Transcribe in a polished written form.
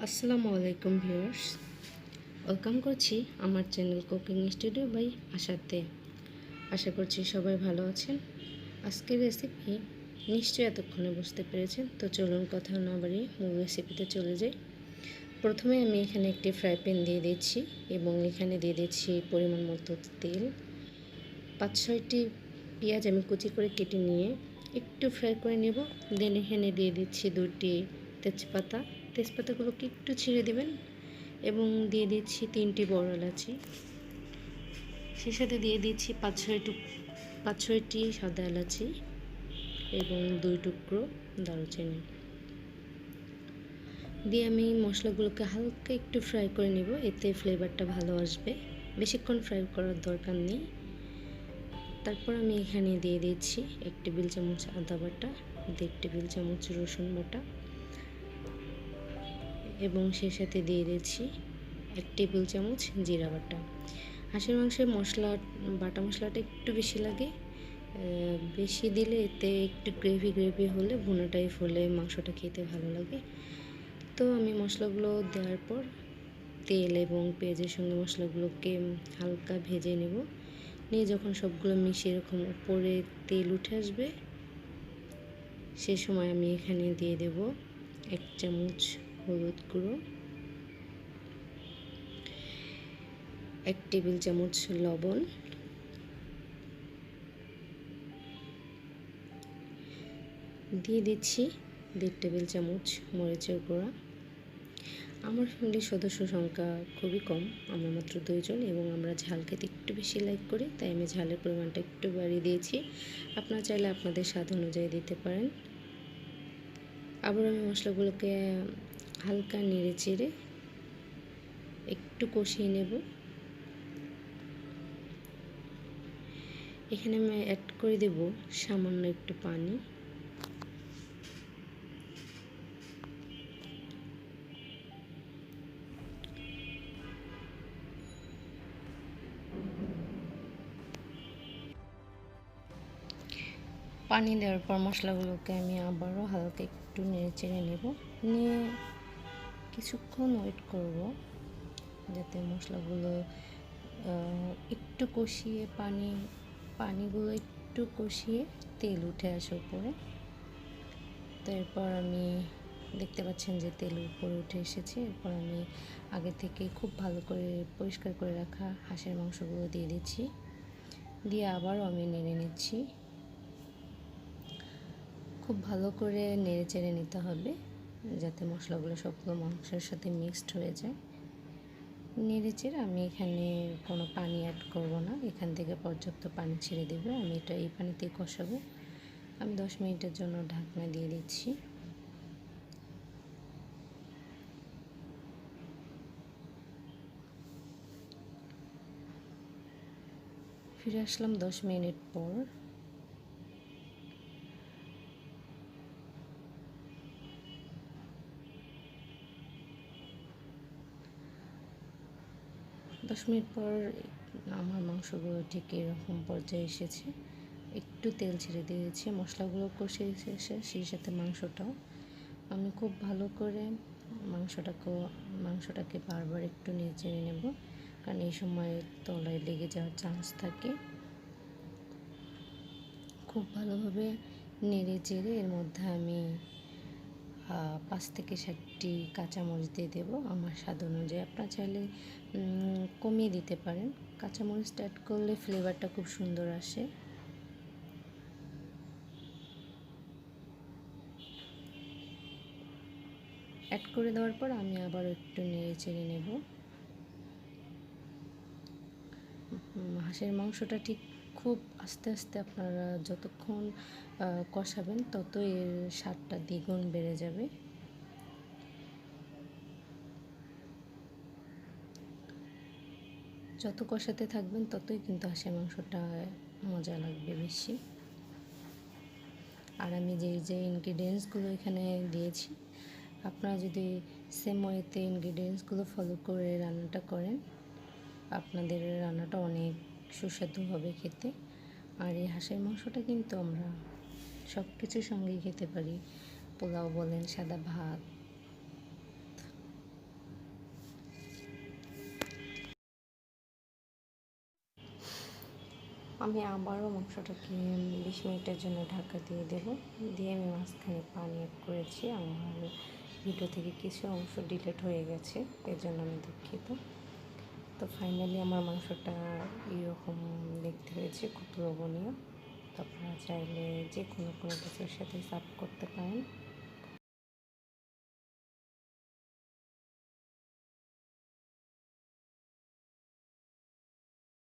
আসসালামু আলাইকুম viewers, welcome করছি আমার চ্যানেল কুকিং স্টুডিও বাই আশাতে। আশা করছি সবাই ভালো আছেন। আজকের রেসিপি নিশ্চয়ই এতক্ষণে বুঝতে পেরেছেন, তো চলুন কথা না বাড়িয়ে মূল রেসিপিতে চলে যাই। প্রথমে আমি এখানে একটি ফ্রাই প্যান দিয়ে দিচ্ছি এবং এখানে দিয়ে দিচ্ছি পরিমাণ মতো তেল। 5-6টি পেঁয়াজ আমি কুচি করে কেটে নিয়ে একটু ফ্রাই করে নেব। দেন এখানে দিয়ে দিচ্ছি 2টি তেজপাতা। তেজপাতাগুলোকে একটু ছিঁড়ে দেবেন এবং দিয়ে দিচ্ছি 3টি বড় এলাচি। সেই সাথে দিয়ে দিচ্ছি 5-6টি সাদা এলাচি এবং 2 টুকরো দারুচিনি দিয়ে আমি মশলাগুলোকে হালকা একটু ফ্রাই করে নেব, এতে ফ্লেভারটা ভালো আসবে। বেশিক্ষণ ফ্রাই করার দরকার নেই। তারপর আমি এখানে দিয়ে দিচ্ছি 1 টেবিল চামচ আদা বাটা, 1.5 টেবিল চামচ রসুন বাটা এবং সেই সাথে দিয়ে দিচ্ছি 1 টেবিল চামচ জিরা বাটা। হাঁসের মাংসের বাটা মশলাটা একটু বেশি লাগে, বেশি দিলে এতে একটু গ্রেভি হলে ভুনাটাই ফলে মাংসটা খেতে ভালো লাগে। তো আমি মশলাগুলো দেওয়ার পর তেল এবং পেঁয়াজের সঙ্গে মশলাগুলোকে হালকা ভেজে নেব। নিয়ে যখন সবগুলো মিশিয়ে এরকম উপরে তেল উঠে আসবে, সে সময় আমি এখানে দিয়ে দেব 1 চামচ হলুদ গুঁড়ো, 1 টেবিল চামচ লবণ, দিয়ে দিচ্ছি 1.5 টেবিল চামচ মরিচের গুঁড়া। আমার ফ্যামিলির সদস্য সংখ্যা খুবই কম, আমরা মাত্র 2 জন এবং আমরা ঝাল খেতে একটু বেশি লাইক করি, তাই আমি ঝালের পরিমাণটা একটু বাড়িয়ে দিয়েছি। আপনারা চাইলে আপনাদের স্বাদ অনুযায়ী দিতে পারেন। আবার আমি মশলাগুলোকে হালকা নেড়ে চেড়ে একটু কষিয়ে নেব। এখানে আমি অ্যাড করে দেব সামান্য একটু পানি। পানি দেওয়ার পর মশলাগুলোকে আমি আবারও হালকা একটু নেড়ে চেড়ে নেব, নিয়ে কিছুক্ষণ ওয়েট করব যাতে মশলাগুলো একটু কষিয়ে পানিগুলো একটু কষিয়ে তেল উঠে আসে উপরে। তো এরপর আমি দেখতে পাচ্ছেন যে তেল উপরে উঠে এসেছে। এরপর আমি আগে থেকে খুব ভালো করে পরিষ্কার করে রাখা হাঁসের মাংসগুলো দিয়ে দিচ্ছি, দিয়ে আবারও আমি নেড়ে নিচ্ছি। খুব ভালো করে নেড়ে চেড়ে নিতে হবে যাতে মশলাগুলো সবগুলো মাংসের সাথে মিক্সড হয়ে যায়। নেড়ে চেড়ে আমি এখানে কোনো পানি অ্যাড করব না, এখান থেকে পর্যাপ্ত পানি ছেড়ে দেবে। আমি এই পানিতেই কষাবো। আমি 10 মিনিটের জন্য ঢাকনা দিয়ে দিচ্ছি। ফিরে আসলাম 10 মিনিট পর। 10 মিনিট পর আমার মাংসগুলো ঠিক এরকম পর্যায়ে এসেছে। একটু তেল ছেড়ে দিয়েছি, মশলাগুলো কষে এসে সেই সাথে মাংসটাও। আমি খুব ভালো করে মাংসটাকে বারবার একটু নেড়ে চেড়ে নেব, কারণ এই সময় তলায় লেগে যাওয়ার চান্স থাকে। খুব ভালোভাবে নেড়ে চেড়ে এর মধ্যে আমি 5 থেকে 7টি কাঁচামরিচ দিয়ে দেবো আমার স্বাদ অনুযায়ী। আপনারা চাইলে কমিয়ে দিতে পারেন। কাঁচামরিচটা অ্যাড করলে ফ্লেভারটা খুব সুন্দর আসে। অ্যাড করে দেওয়ার পর আমি আবার একটু নেড়ে চেড়ে নেব। হাঁসের মাংসটা ঠিক খুব আস্তে আস্তে আপনারা যতক্ষণ কষাবেন তত এর স্বাদটা দ্বিগুণ বেড়ে যাবে। যত কষাতে থাকবেন ততই কিন্তু হাঁসের মাংসটা মজা লাগবে বেশি। আর আমি যে ইনগ্রিডিয়েন্টসগুলো এখানে দিয়েছি, আপনারা যদি সেম ওয়েতে ইনগ্রিডিয়েন্টসগুলো ফলো করে রান্নাটা করেন, আপনাদের রান্নাটা অনেক সুস্বাদু হবে খেতে। আর এই হাঁসের মাংসটা কিন্তু আমরা সব কিছুর সঙ্গেই খেতে পারি। পোলাও বলেন, সাদা ভাত, আমি আবারও মাংসটাকে 20 মিনিটের জন্য ঢাকা দিয়ে দেব। দিয়ে আমি মাঝখানে পানি অ্যাড করেছি। আমার ভিডিও থেকে কিছু অংশ ডিলিট হয়ে গেছে, এর জন্য আমি দুঃখিত। তো ফাইনালি আমার মাংসটা এরকম দেখতে হয়েছে, খুব লোভনীয়। তো আপনারা চাইলে যে কোনো কিছুর সাথে সার্ভ করতে পারেন।